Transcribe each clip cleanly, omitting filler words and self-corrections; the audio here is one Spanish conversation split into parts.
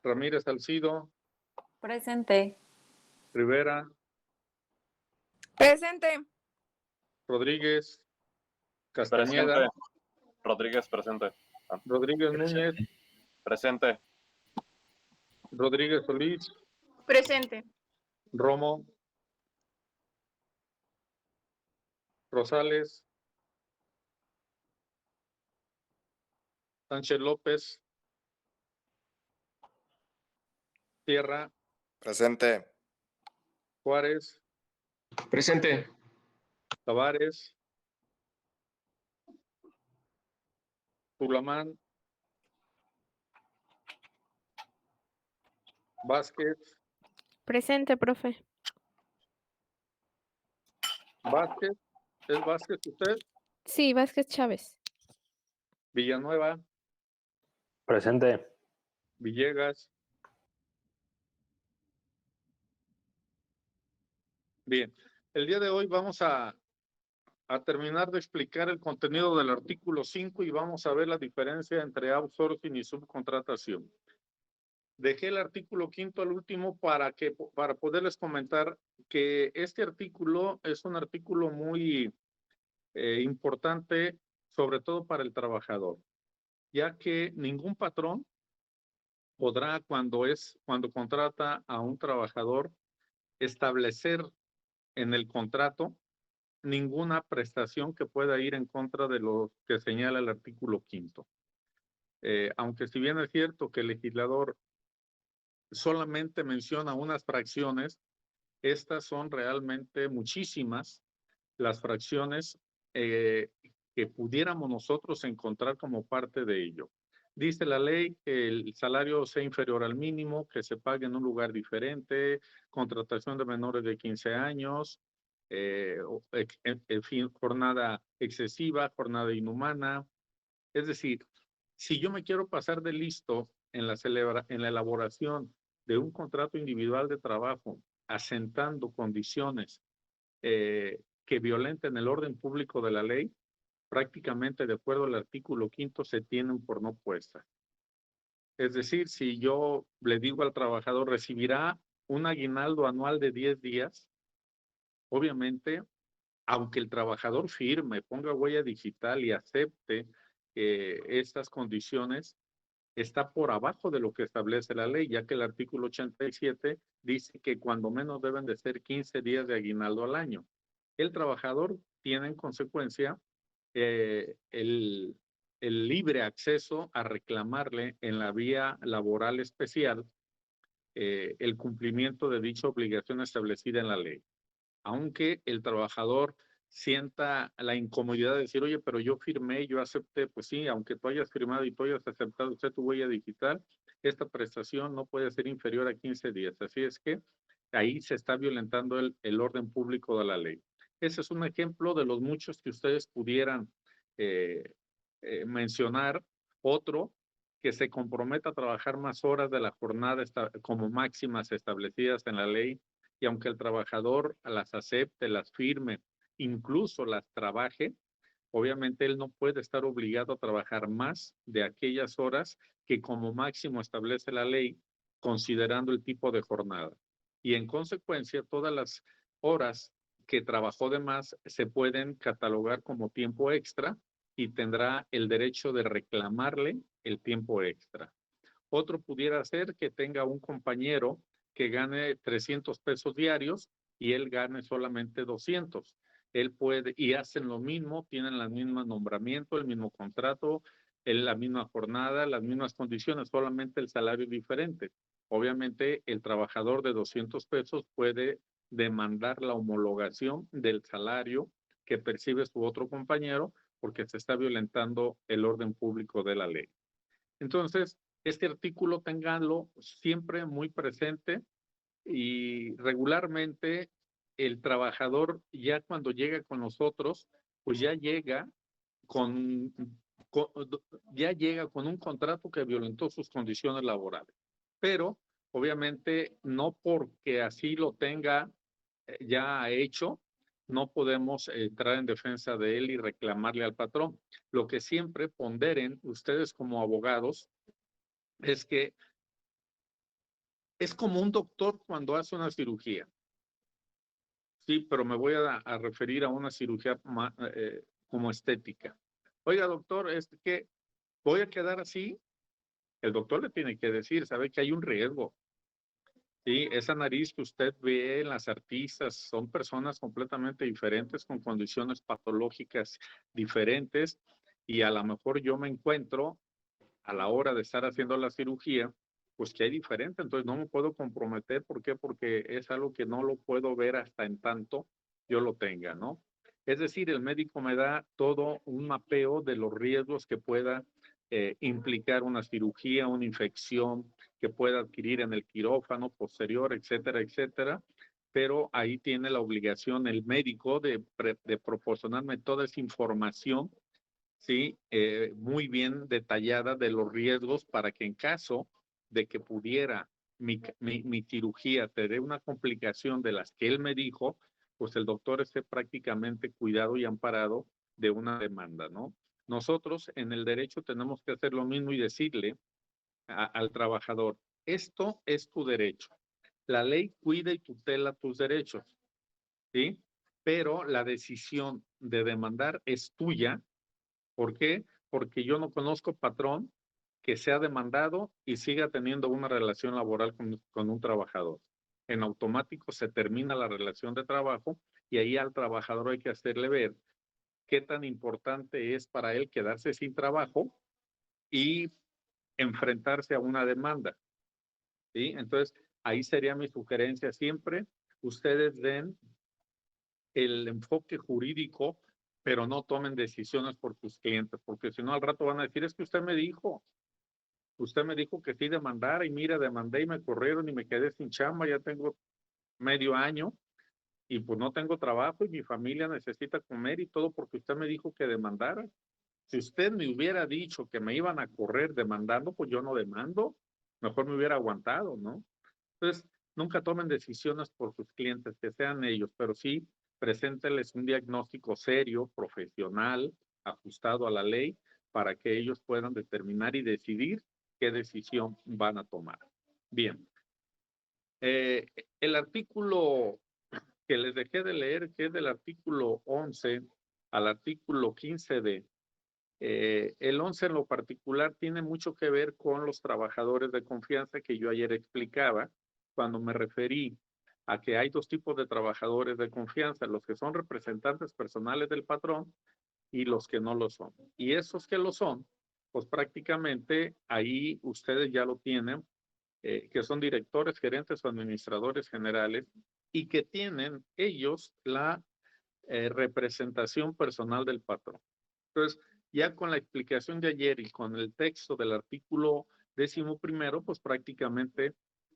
Ramírez Salcido, Presente. Rivera, Presente. Rodríguez, Castañeda, Presente. Rodríguez, presente. Rodríguez Núñez, Presente. Rodríguez Solís, Presente. Romo, Rosales, Sánchez López, Sierra, Presente. Juárez, Presente. Tavares, Tulamán, Vázquez, Presente, profe. Vázquez, ¿es Vázquez usted? Sí, Vázquez Chávez. Villanueva, Presente. Villegas. Bien, el día de hoy vamos a terminar de explicar el contenido del artículo 5 y vamos a ver la diferencia entre outsourcing y subcontratación. Dejé el artículo 5 al último para poderles comentar que este artículo es un artículo muy importante, sobre todo para el trabajador, ya que ningún patrón podrá, cuando contrata a un trabajador, establecer en el contrato ninguna prestación que pueda ir en contra de lo que señala el artículo 5. Aunque si bien es cierto que el legislador solamente menciona unas fracciones, estas son realmente muchísimas las fracciones que pudiéramos nosotros encontrar como parte de ello. Dice la ley que el salario sea inferior al mínimo, que se pague en un lugar diferente, contratación de menores de 15 años, en fin, jornada excesiva, jornada inhumana. Es decir, si yo me quiero pasar de listo en la elaboración de un contrato individual de trabajo, asentando condiciones que violenten el orden público de la ley, prácticamente de acuerdo al artículo 5 se tienen por no puestas. Es decir, si yo le digo al trabajador recibirá un aguinaldo anual de 10 días, obviamente, aunque el trabajador firme, ponga huella digital y acepte estas condiciones, está por abajo de lo que establece la ley, ya que el artículo 87 dice que cuando menos deben de ser 15 días de aguinaldo al año. El trabajador tiene en consecuencia el libre acceso a reclamarle en la vía laboral especial el cumplimiento de dicha obligación establecida en la ley. Aunque el trabajador sienta la incomodidad de decir, oye, pero yo firmé, yo acepté, pues sí, aunque tú hayas firmado y tú hayas aceptado usted tu huella digital, esta prestación no puede ser inferior a 15 días. Así es que ahí se está violentando el orden público de la ley. Ese es un ejemplo de los muchos que ustedes pudieran mencionar. Otro, que se comprometa a trabajar más horas de la jornada como máximas establecidas en la ley, y aunque el trabajador las acepte, las firme, incluso las trabaje, obviamente él no puede estar obligado a trabajar más de aquellas horas que como máximo establece la ley, considerando el tipo de jornada. Y en consecuencia, todas las horas que trabajó de más se pueden catalogar como tiempo extra y tendrá el derecho de reclamarle el tiempo extra. Otro pudiera ser que tenga un compañero que gane 300 pesos diarios y él gane solamente 200. Él puede, y hacen lo mismo, tienen el mismo nombramiento, el mismo contrato, la misma jornada, las mismas condiciones, solamente el salario es diferente. Obviamente, el trabajador de 200 pesos puede demandar la homologación del salario que percibe su otro compañero porque se está violentando el orden público de la ley. Entonces, este artículo ténganlo siempre muy presente y regularmente el trabajador ya cuando llega con nosotros, pues ya llega con un contrato que violentó sus condiciones laborales. Pero obviamente no porque así lo tenga ya hecho, no podemos entrar en defensa de él y reclamarle al patrón. Lo que siempre ponderen ustedes como abogados es que Es como un doctor cuando hace una cirugía. Sí, pero me voy a referir a una cirugía como estética. Oiga, doctor, es que voy a quedar así. El doctor le tiene que decir, sabe que hay un riesgo. Sí, esa nariz que usted ve en las artistas son personas completamente diferentes con condiciones patológicas diferentes y a lo mejor yo me encuentro a la hora de estar haciendo la cirugía, pues que hay diferente, entonces no me puedo comprometer. ¿Por qué? Porque es algo que no lo puedo ver hasta en tanto yo lo tenga, ¿no? Es decir, el médico me da todo un mapeo de los riesgos que pueda implicar una cirugía, una infección que pueda adquirir en el quirófano posterior, etcétera, etcétera. Pero ahí tiene la obligación el médico de proporcionarme toda esa información, sí, muy bien detallada de los riesgos para que en caso de que pudiera mi cirugía tener una complicación de las que él me dijo, pues el doctor esté prácticamente cuidado y amparado de una demanda, ¿no? Nosotros en el derecho tenemos que hacer lo mismo y decirle al trabajador, esto es tu derecho. La ley cuida y tutela tus derechos, ¿sí? Pero la decisión de demandar es tuya. ¿Por qué? Porque yo no conozco patrón que sea demandado y siga teniendo una relación laboral con un trabajador. En automático se termina la relación de trabajo y ahí al trabajador hay que hacerle ver qué tan importante es para él quedarse sin trabajo y enfrentarse a una demanda, ¿sí? Entonces, ahí sería mi sugerencia siempre. Ustedes den el enfoque jurídico, pero no tomen decisiones por sus clientes, porque si no al rato van a decir, es que usted me dijo que sí demandara y mira, demandé y me corrieron y me quedé sin chamba, ya tengo medio año y pues no tengo trabajo y mi familia necesita comer y todo porque usted me dijo que demandara. Si usted me hubiera dicho que me iban a correr demandando, pues yo no demando, mejor me hubiera aguantado, ¿no? Entonces, nunca tomen decisiones por sus clientes, que sean ellos, pero sí preséntenles un diagnóstico serio, profesional, ajustado a la ley, para que ellos puedan determinar y decidir qué decisión van a tomar. Bien. El artículo que les dejé de leer, que es del artículo 11 al artículo 15D, el 11 en lo particular tiene mucho que ver con los trabajadores de confianza que yo ayer explicaba cuando me referí a que hay dos tipos de trabajadores de confianza, los que son representantes personales del patrón y los que no lo son. Y esos que lo son, pues prácticamente ahí ustedes ya lo tienen, que son directores, gerentes o administradores generales y que tienen ellos la representación personal del patrón. Entonces, ya con la explicación de ayer y con el texto del artículo 11, pues prácticamente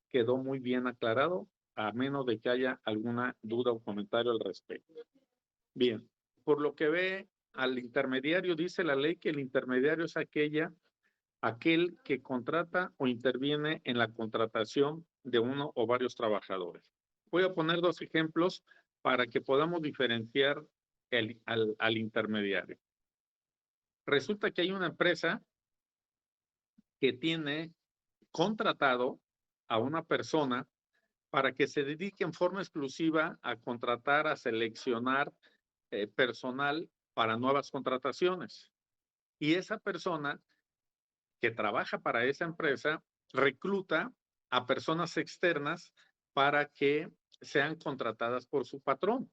quedó muy bien aclarado, a menos de que haya alguna duda o comentario al respecto. Bien, por lo que ve al intermediario, dice la ley que el intermediario es aquel que contrata o interviene en la contratación de uno o varios trabajadores. Voy a poner dos ejemplos para que podamos diferenciar al intermediario. Resulta que hay una empresa que tiene contratado a una persona para que se dedique en forma exclusiva a contratar, a seleccionar personal para nuevas contrataciones. Y esa persona que trabaja para esa empresa recluta a personas externas para que sean contratadas por su patrón,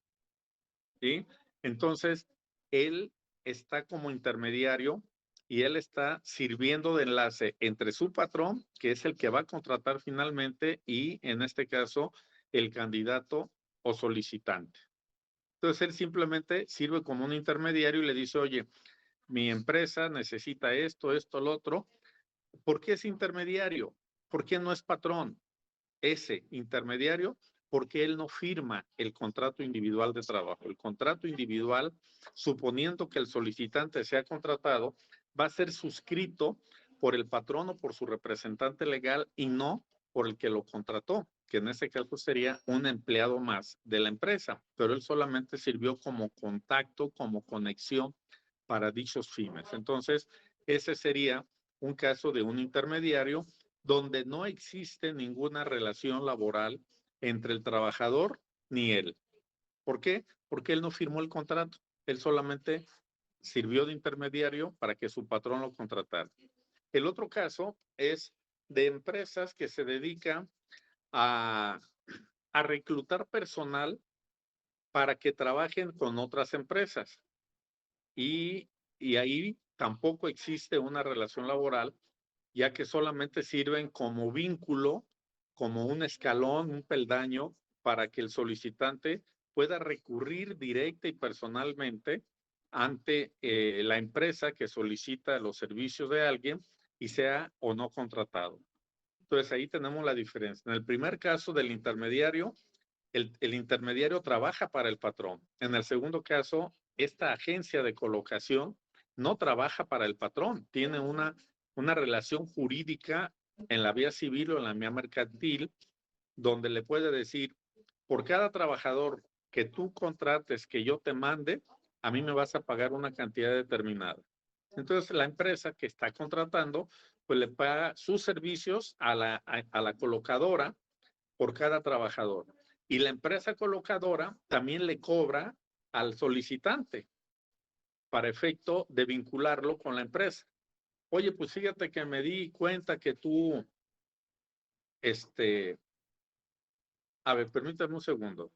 ¿sí? Entonces, él está como intermediario y él está sirviendo de enlace entre su patrón, que es el que va a contratar finalmente, y en este caso, el candidato o solicitante. Entonces, él simplemente sirve como un intermediario y le dice, oye, mi empresa necesita esto, esto, lo otro. ¿Por qué es intermediario? ¿Por qué no es patrón? Ese intermediario, porque él no firma el contrato individual de trabajo. El contrato individual, suponiendo que el solicitante sea contratado, va a ser suscrito por el patrón o por su representante legal y no por el que lo contrató, que en ese caso sería un empleado más de la empresa, pero él solamente sirvió como contacto, como conexión para dichos fines. Entonces, ese sería un caso de un intermediario donde no existe ninguna relación laboral entre el trabajador ni él. ¿Por qué? Porque él no firmó el contrato. Él solamente sirvió de intermediario para que su patrón lo contratara. El otro caso es de empresas que se dedican a reclutar personal para que trabajen con otras empresas. Y ahí tampoco existe una relación laboral, ya que solamente sirven como vínculo, como un escalón, un peldaño, para que el solicitante pueda recurrir directa y personalmente ante la empresa que solicita los servicios de alguien y sea o no contratado. Entonces ahí tenemos la diferencia. En el primer caso del intermediario, el intermediario trabaja para el patrón. En el segundo caso, esta agencia de colocación no trabaja para el patrón, tiene una relación jurídica en la vía civil o en la vía mercantil, donde le puede decir, por cada trabajador que tú contrates, que yo te mande, a mí me vas a pagar una cantidad determinada. Entonces, la empresa que está contratando, pues le paga sus servicios a la colocadora por cada trabajador. Y la empresa colocadora también le cobra al solicitante para efecto de vincularlo con la empresa. Oye, pues fíjate que me di cuenta que tú, a ver, permítame un segundo.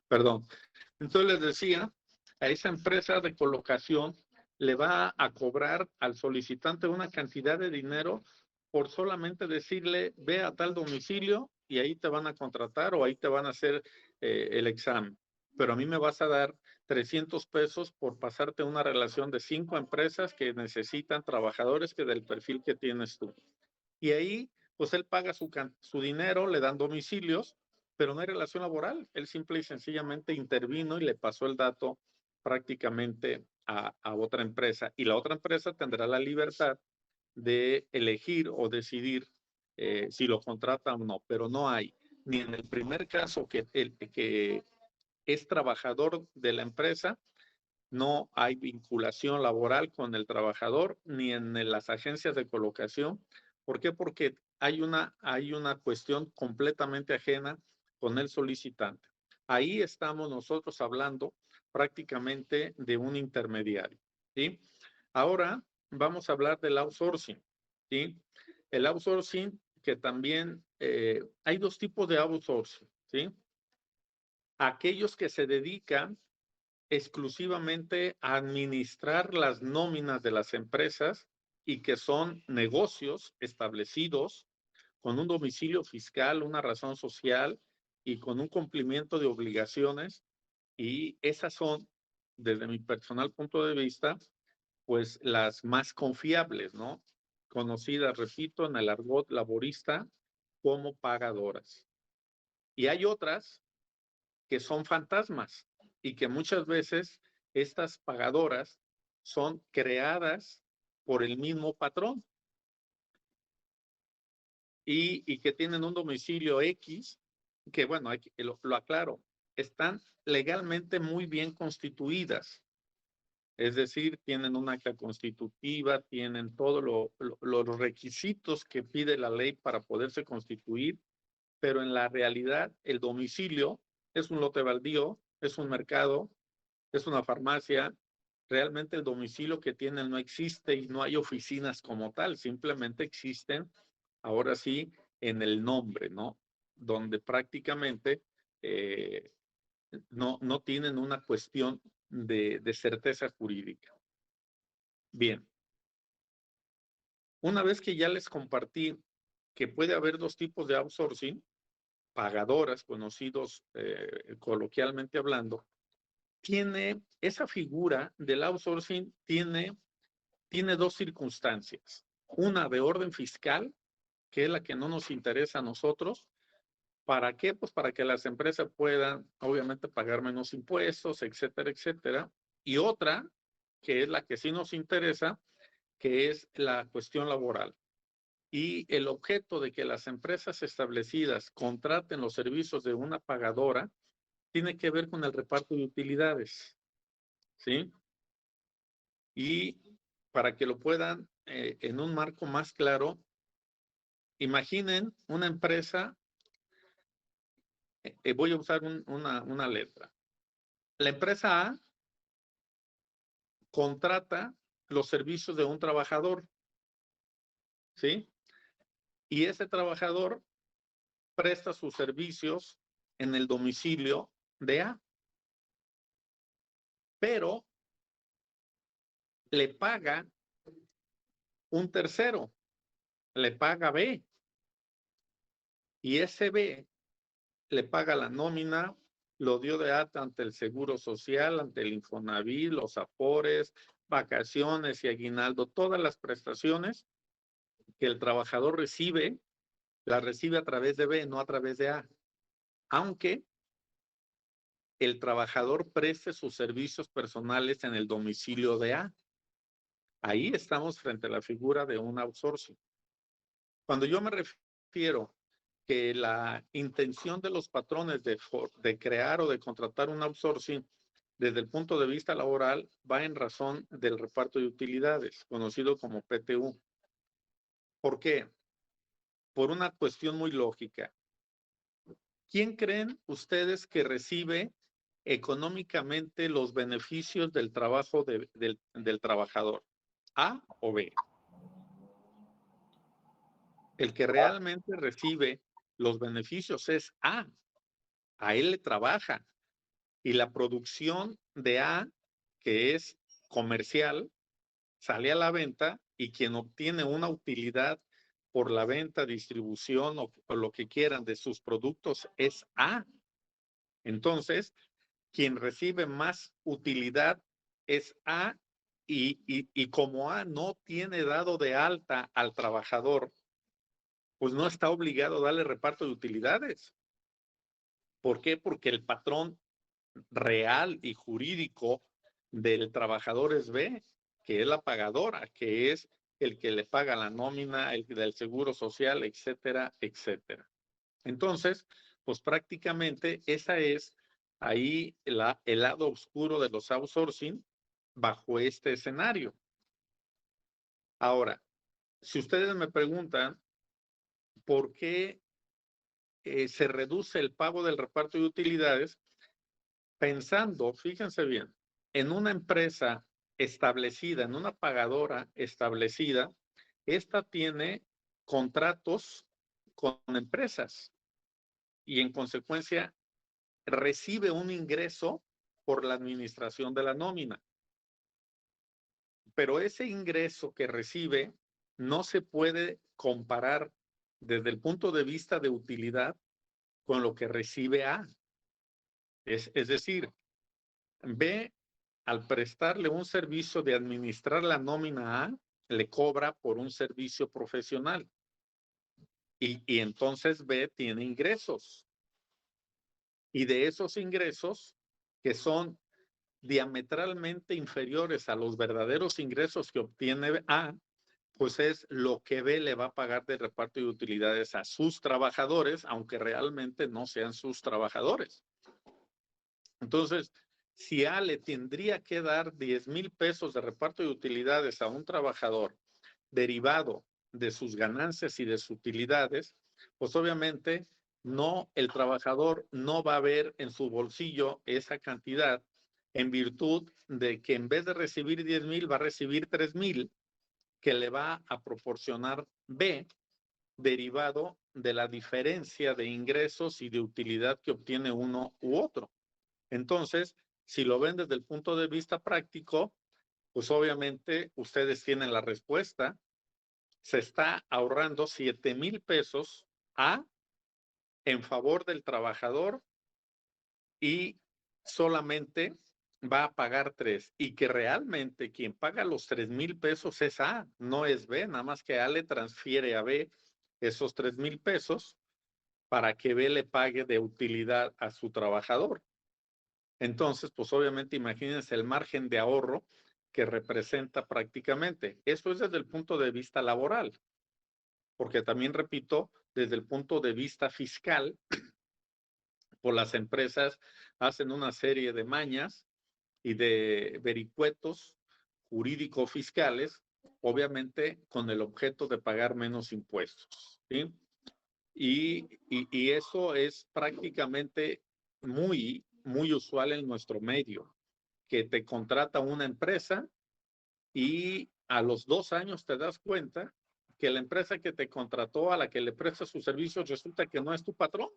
Perdón. Entonces les decía, a esa empresa de colocación le va a cobrar al solicitante una cantidad de dinero por solamente decirle, ve a tal domicilio y ahí te van a contratar o ahí te van a hacer el examen. Pero a mí me vas a dar 300 pesos por pasarte una relación de 5 empresas que necesitan trabajadores que del perfil que tienes tú. Y ahí, pues él paga su dinero, le dan domicilios, pero no hay relación laboral. Él simple y sencillamente intervino y le pasó el dato prácticamente a otra empresa. Y la otra empresa tendrá la libertad de elegir o decidir si lo contrata o no, pero no hay, ni en el primer caso que es trabajador de la empresa, no hay vinculación laboral con el trabajador, ni en las agencias de colocación. ¿Por qué? Porque hay una cuestión completamente ajena con el solicitante. Ahí estamos nosotros hablando prácticamente de un intermediario, ¿sí? Ahora vamos a hablar del outsourcing, ¿sí? El outsourcing, que también hay dos tipos de outsourcing, ¿sí? Aquellos que se dedican exclusivamente a administrar las nóminas de las empresas y que son negocios establecidos con un domicilio fiscal, una razón social y con un cumplimiento de obligaciones. Y esas son, desde mi personal punto de vista, pues las más confiables, ¿no? Conocidas, repito, en el argot laborista como pagadoras. Y hay otras que son fantasmas y que muchas veces estas pagadoras son creadas por el mismo patrón y que tienen un domicilio X, que bueno, lo aclaro, están legalmente muy bien constituidas. Es decir, tienen un acta constitutiva, tienen todos los requisitos que pide la ley para poderse constituir, pero en la realidad el domicilio es un lote baldío, es un mercado, es una farmacia. Realmente el domicilio que tienen no existe y no hay oficinas como tal, simplemente existen, ahora sí, en el nombre, ¿no? Donde prácticamente no tienen una cuestión de certeza jurídica. Bien, una vez que ya les compartí que puede haber dos tipos de outsourcing, pagadoras, conocidos coloquialmente hablando, tiene esa figura del outsourcing, tiene dos circunstancias. Una de orden fiscal, que es la que no nos interesa a nosotros, ¿Para qué? Pues para que las empresas puedan, obviamente, pagar menos impuestos, etcétera, etcétera. Y otra, que es la que sí nos interesa, que es la cuestión laboral. Y el objeto de que las empresas establecidas contraten los servicios de una pagadora tiene que ver con el reparto de utilidades, ¿sí? Y para que lo puedan, en un marco más claro, imaginen una empresa, voy a usar una letra. La empresa A contrata los servicios de un trabajador, ¿sí? Y ese trabajador presta sus servicios en el domicilio de A, pero le paga un tercero, le paga B, y ese B le paga la nómina, lo dio de alta ante el Seguro Social, ante el Infonavit, los Afores, vacaciones y aguinaldo, todas las prestaciones que el trabajador recibe, las recibe a través de B, no a través de A. Aunque el trabajador preste sus servicios personales en el domicilio de A. Ahí estamos frente a la figura de un outsourcing. Cuando yo me refiero que la intención de los patrones de crear o de contratar un outsourcing desde el punto de vista laboral va en razón del reparto de utilidades, conocido como PTU. ¿Por qué? Por una cuestión muy lógica. ¿Quién creen ustedes que recibe económicamente los beneficios del trabajo del trabajador? ¿A o B? El que realmente recibe los beneficios es A. A él le trabaja. Y la producción de A, que es comercial, sale a la venta y quien obtiene una utilidad por la venta, distribución o lo que quieran de sus productos es A. Entonces, quien recibe más utilidad es A y como A no tiene dado de alta al trabajador, pues no está obligado a darle reparto de utilidades. ¿Por qué? Porque el patrón real y jurídico del trabajador es B, que es la pagadora, que es el que le paga la nómina, el del seguro social, etcétera, etcétera. Entonces, pues prácticamente esa es ahí el lado oscuro de los outsourcing bajo este escenario. Ahora, si ustedes me preguntan por qué se reduce el pago del reparto de utilidades, pensando, fíjense bien, en una empresa establecida, en una pagadora establecida, esta tiene contratos con empresas y en consecuencia recibe un ingreso por la administración de la nómina. Pero ese ingreso que recibe no se puede comparar desde el punto de vista de utilidad con lo que recibe A. Es decir, B, al prestarle un servicio de administrar la nómina A, le cobra por un servicio profesional. Y entonces B tiene ingresos. Y de esos ingresos, que son diametralmente inferiores a los verdaderos ingresos que obtiene A, pues es lo que B le va a pagar de reparto de utilidades a sus trabajadores, aunque realmente no sean sus trabajadores. Entonces, si A le tendría que dar 10,000 pesos de reparto de utilidades a un trabajador derivado de sus ganancias y de sus utilidades, pues obviamente no, el trabajador no va a ver en su bolsillo esa cantidad en virtud de que en vez de recibir 10,000 va a recibir 3,000 que le va a proporcionar B derivado de la diferencia de ingresos y de utilidad que obtiene uno u otro. Entonces, si lo ven desde el punto de vista práctico, pues obviamente ustedes tienen la respuesta. Se está ahorrando 7,000 pesos A en favor del trabajador y solamente va a pagar 3. Y que realmente quien paga los 3,000 pesos es A, no es B, nada más que A le transfiere a B esos 3,000 pesos para que B le pague de utilidad a su trabajador. Entonces, pues obviamente imagínense el margen de ahorro que representa prácticamente. Eso es desde el punto de vista laboral, porque también repito, desde el punto de vista fiscal, pues las empresas hacen una serie de mañas y de vericuetos jurídico-fiscales, obviamente con el objeto de pagar menos impuestos, ¿sí? Y eso es prácticamente muy usual en nuestro medio, que te contrata una empresa y a los 2 años te das cuenta que la empresa que te contrató, a la que le prestas sus servicios, resulta que no es tu patrón,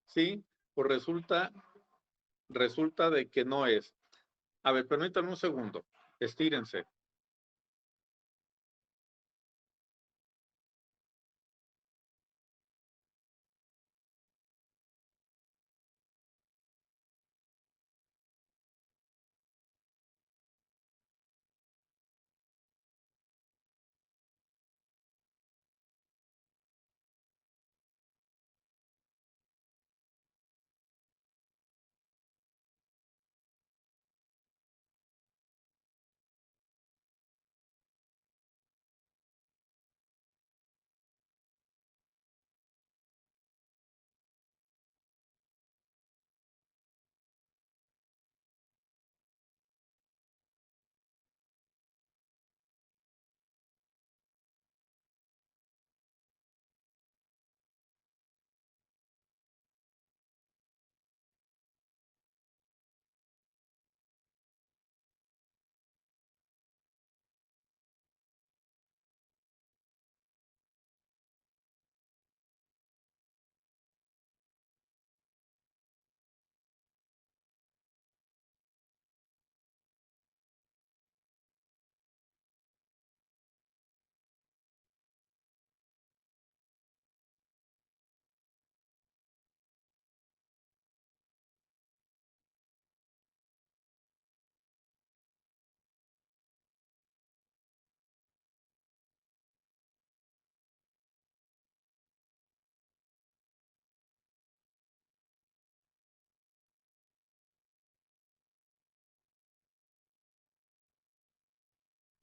¿sí? Pues resulta de que no es. A ver, permítanme un segundo, estírense.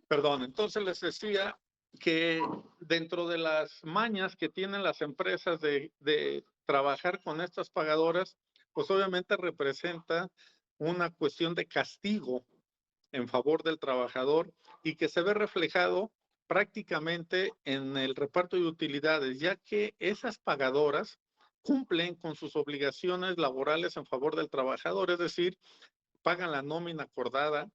Perdón, entonces les decía que dentro de las mañas que tienen las empresas de trabajar con estas pagadoras, pues obviamente representa una cuestión de castigo en favor del trabajador y que se ve reflejado prácticamente en el reparto de utilidades, ya que esas pagadoras cumplen con sus obligaciones laborales en favor del trabajador, es decir, pagan la nómina acordada,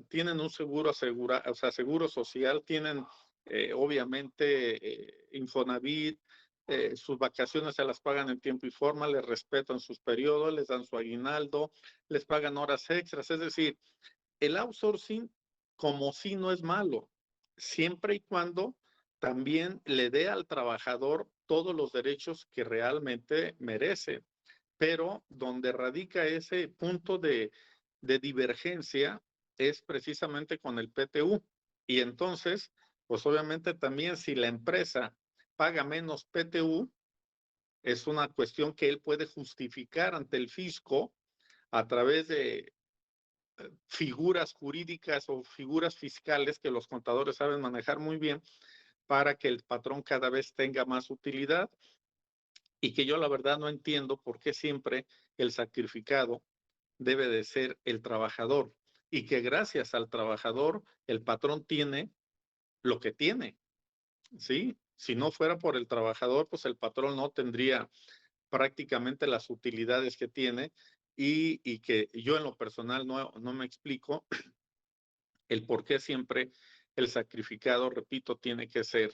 tienen un seguro o sea, seguro social, tienen obviamente Infonavit, sus vacaciones se las pagan en tiempo y forma, les respetan sus periodos, les dan su aguinaldo, les pagan horas extras, es decir, el outsourcing como si no es malo, siempre y cuando también le dé al trabajador todos los derechos que realmente merece, pero donde radica ese punto de divergencia es precisamente con el PTU. Y entonces, pues obviamente también si la empresa paga menos PTU, es una cuestión que él puede justificar ante el fisco a través de figuras jurídicas o figuras fiscales que los contadores saben manejar muy bien para que el patrón cada vez tenga más utilidad y que yo la verdad no entiendo por qué siempre el sacrificado debe de ser el trabajador y que gracias al trabajador el patrón tiene lo que tiene, ¿sí? Si no fuera por el trabajador, pues el patrón no tendría prácticamente las utilidades que tiene y que yo en lo personal no me explico el por qué siempre el sacrificado, repito, tiene que ser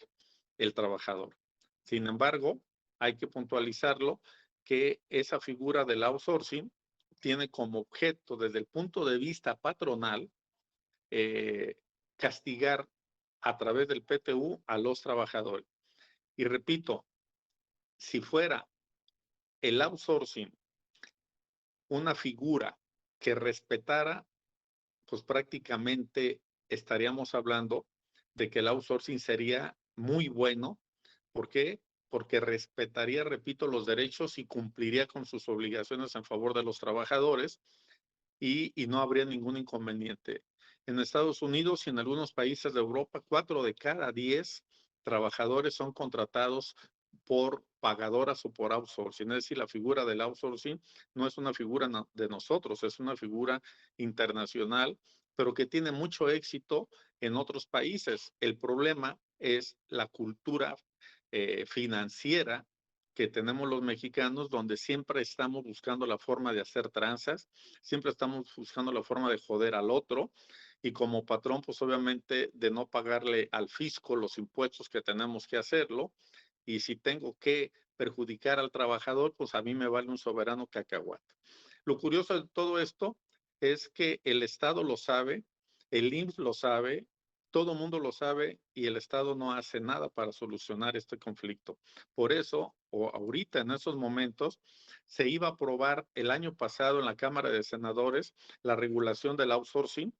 el trabajador. Sin embargo, hay que puntualizarlo que esa figura del outsourcing tiene como objeto desde el punto de vista patronal castigar a través del PTU a los trabajadores. Y repito, si fuera el outsourcing una figura que respetara, pues prácticamente estaríamos hablando de que el outsourcing sería muy bueno. ¿Por qué? porque respetaría, repito, los derechos y cumpliría con sus obligaciones en favor de los trabajadores y no habría ningún inconveniente. En Estados Unidos y en algunos países de Europa, 4 de cada 10 trabajadores son contratados por pagadoras o por outsourcing. Es decir, la figura del outsourcing no es una figura de nosotros, es una figura internacional, pero que tiene mucho éxito en otros países. El problema es la cultura financiera que tenemos los mexicanos, donde siempre estamos buscando la forma de hacer tranzas, siempre estamos buscando la forma de joder al otro, y como patrón, pues obviamente de no pagarle al fisco los impuestos que tenemos que hacerlo, y si tengo que perjudicar al trabajador, pues a mí me vale un soberano cacahuate. Lo curioso de todo esto es que el Estado lo sabe, el IMSS lo sabe, todo el mundo lo sabe y el Estado no hace nada para solucionar este conflicto. Por eso, o ahorita en esos momentos, se iba a aprobar el año pasado en la Cámara de Senadores la regulación del outsourcing,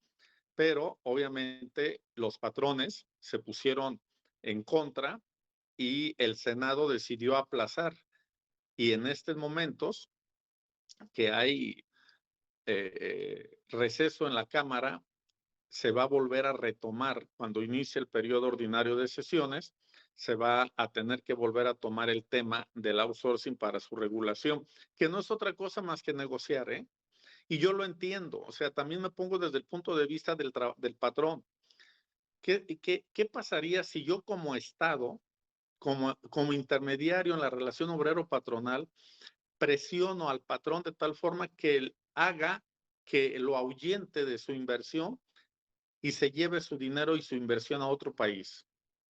pero obviamente los patrones se pusieron en contra y el Senado decidió aplazar. Y en estos momentos que hay receso en la Cámara, se va a volver a retomar cuando inicie el periodo ordinario de sesiones, se va a tener que volver a tomar el tema del outsourcing para su regulación, que no es otra cosa más que negociar, ¿eh? Y yo lo entiendo, o sea, también me pongo desde el punto de vista del patrón. ¿Qué pasaría si yo como Estado, como intermediario en la relación obrero-patronal, presiono al patrón de tal forma que él haga que lo ahuyente de su inversión y se lleve su dinero y su inversión a otro país?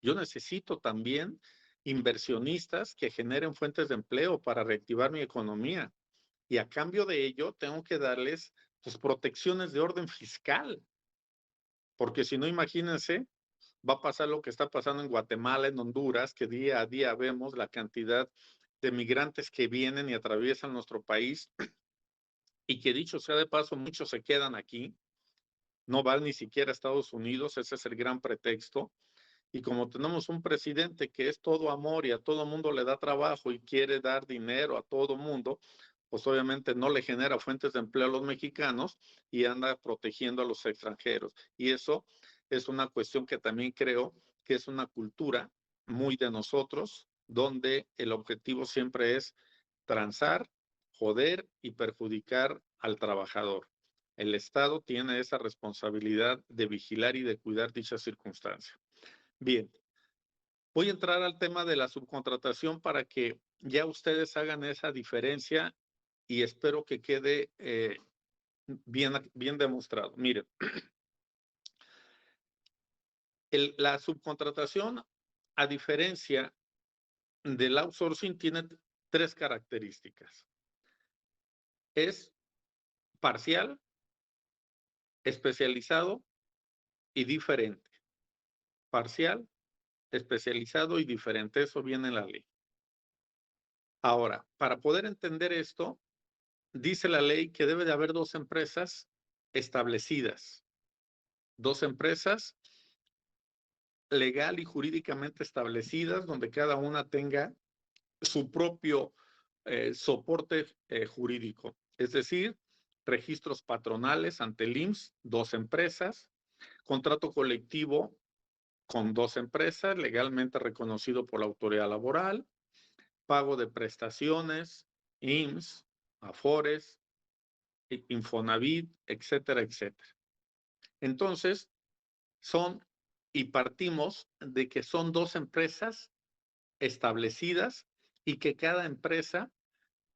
Yo necesito también inversionistas que generen fuentes de empleo para reactivar mi economía. Y a cambio de ello, tengo que darles pues, protecciones de orden fiscal. Porque si no, imagínense, va a pasar lo que está pasando en Guatemala, en Honduras, que día a día vemos la cantidad de migrantes que vienen y atraviesan nuestro país y que dicho sea de paso, muchos se quedan aquí, no van ni siquiera a Estados Unidos, ese es el gran pretexto. Y como tenemos un presidente que es todo amor y a todo mundo le da trabajo y quiere dar dinero a todo mundo, pues obviamente no le genera fuentes de empleo a los mexicanos y anda protegiendo a los extranjeros. Y eso es una cuestión que también creo que es una cultura muy de nosotros, donde el objetivo siempre es transar, joder y perjudicar al trabajador. El Estado tiene esa responsabilidad de vigilar y de cuidar dicha circunstancia. Bien, voy a entrar al tema de la subcontratación para que ya ustedes hagan esa diferencia y espero que quede bien demostrado. Miren, la subcontratación, a diferencia del outsourcing, tiene 3 características. Es parcial, especializado y diferente. Parcial, especializado y diferente. Eso viene en la ley. Ahora, para poder entender esto, dice la ley que debe de haber 2 empresas establecidas, 2 empresas legal y jurídicamente establecidas, donde cada una tenga su propio soporte jurídico. Es decir, registros patronales ante el IMSS, 2 empresas, contrato colectivo con 2 empresas, legalmente reconocido por la autoridad laboral, pago de prestaciones, IMSS, Afores, Infonavit, etcétera, etcétera. Entonces, partimos de que son 2 empresas establecidas y que cada empresa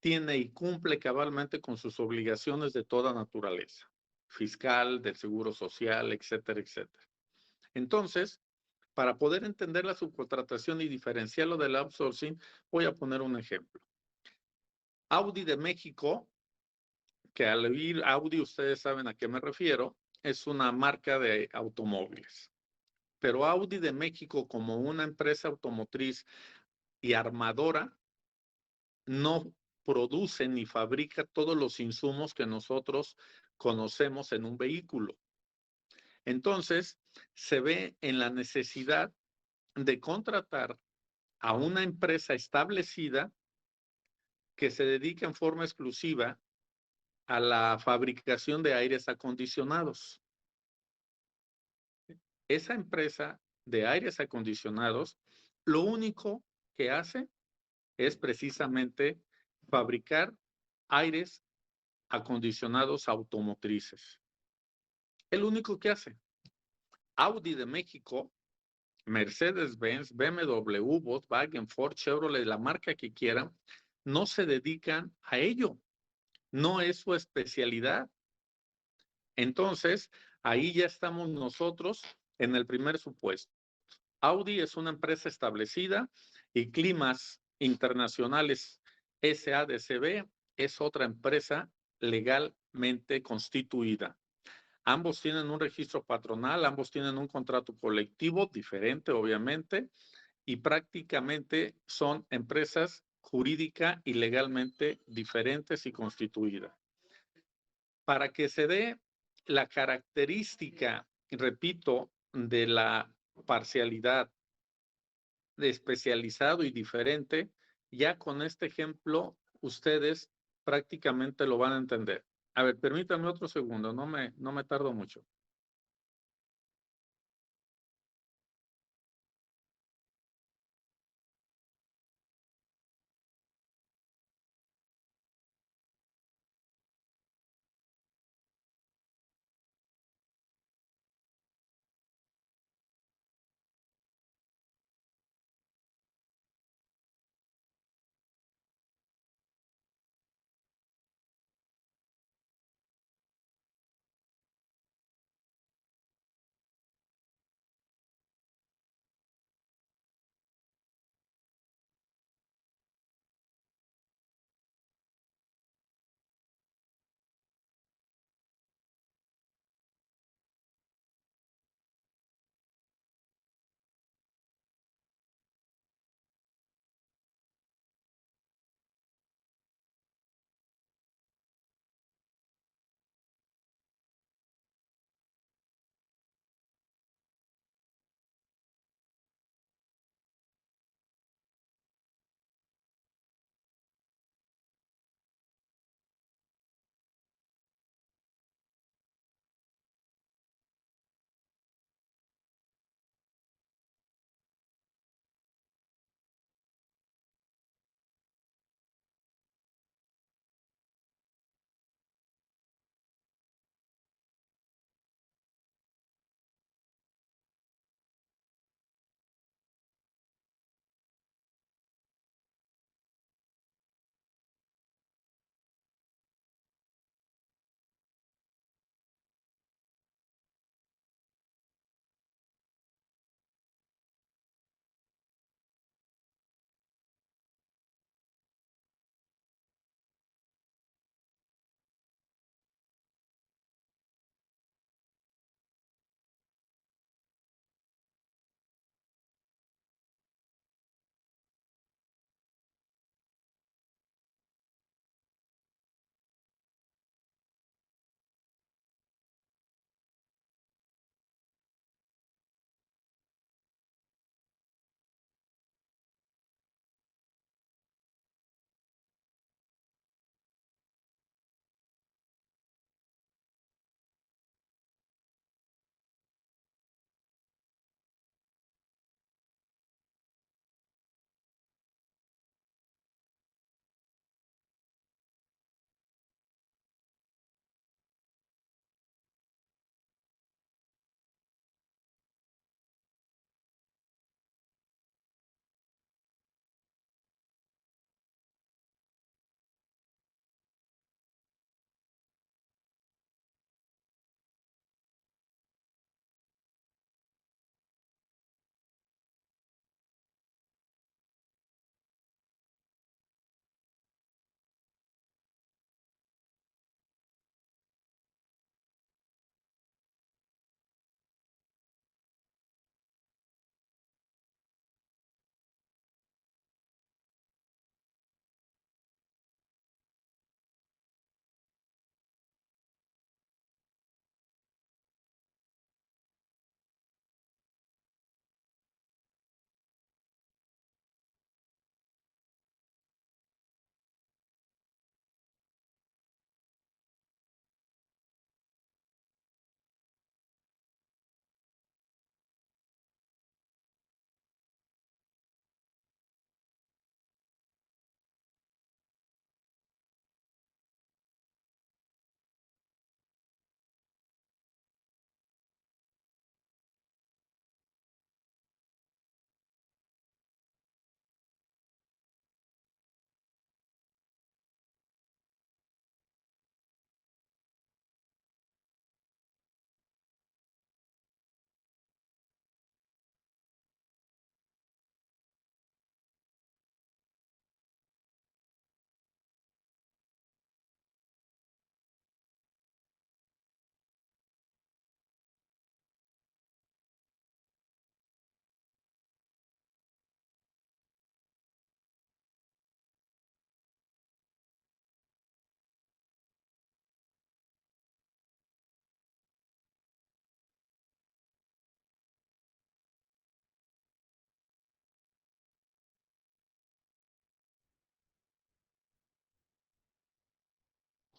tiene y cumple cabalmente con sus obligaciones de toda naturaleza, fiscal, del seguro social, etcétera, etcétera. Entonces, para poder entender la subcontratación y diferenciarlo del outsourcing, voy a poner un ejemplo. Audi de México, que al oír Audi ustedes saben a qué me refiero, es una marca de automóviles. Pero Audi de México, como una empresa automotriz y armadora, no produce ni fabrica todos los insumos que nosotros conocemos en un vehículo. Entonces, se ve en la necesidad de contratar a una empresa establecida que se dedica en forma exclusiva a la fabricación de aires acondicionados. Esa empresa de aires acondicionados, lo único que hace es precisamente fabricar aires acondicionados automotrices. El único que hace. Audi de México, Mercedes-Benz, BMW, Volkswagen, Ford, Chevrolet, la marca que quieran, no se dedican a ello. No es su especialidad. Entonces, ahí ya estamos nosotros en el primer supuesto. Audi es una empresa establecida y Climas Internacionales SADCB es otra empresa legalmente constituida. Ambos tienen un registro patronal, ambos tienen un contrato colectivo diferente, obviamente, y prácticamente son empresas jurídica y legalmente diferentes y constituidas. Para que se dé la característica, repito, de la parcialidad, de especializado y diferente, ya con este ejemplo ustedes prácticamente lo van a entender. A ver, permítanme otro segundo, no me tardo mucho.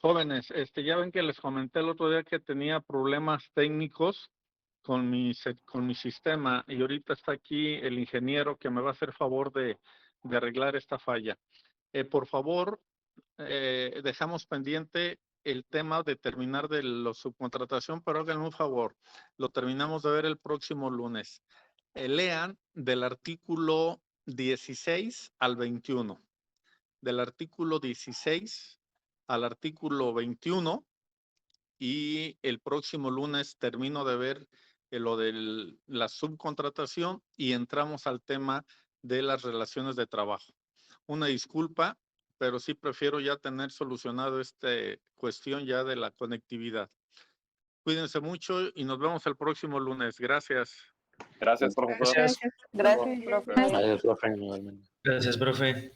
Jóvenes, ya ven que les comenté el otro día que tenía problemas técnicos con mi sistema y ahorita está aquí el ingeniero que me va a hacer favor de arreglar esta falla. Por favor, dejamos pendiente el tema de terminar de la subcontratación, pero háganme un favor, lo terminamos de ver el próximo lunes. Lean del artículo 16 al 21. Del artículo 16 al artículo 21 y el próximo lunes termino de ver lo de la subcontratación y entramos al tema de las relaciones de trabajo. Una disculpa, pero sí prefiero ya tener solucionado esta cuestión ya de la conectividad. Cuídense mucho y nos vemos el próximo lunes. Gracias. Gracias, profesor. Gracias. Gracias, profe. Adiós, profe. Igualmente. Gracias, profe.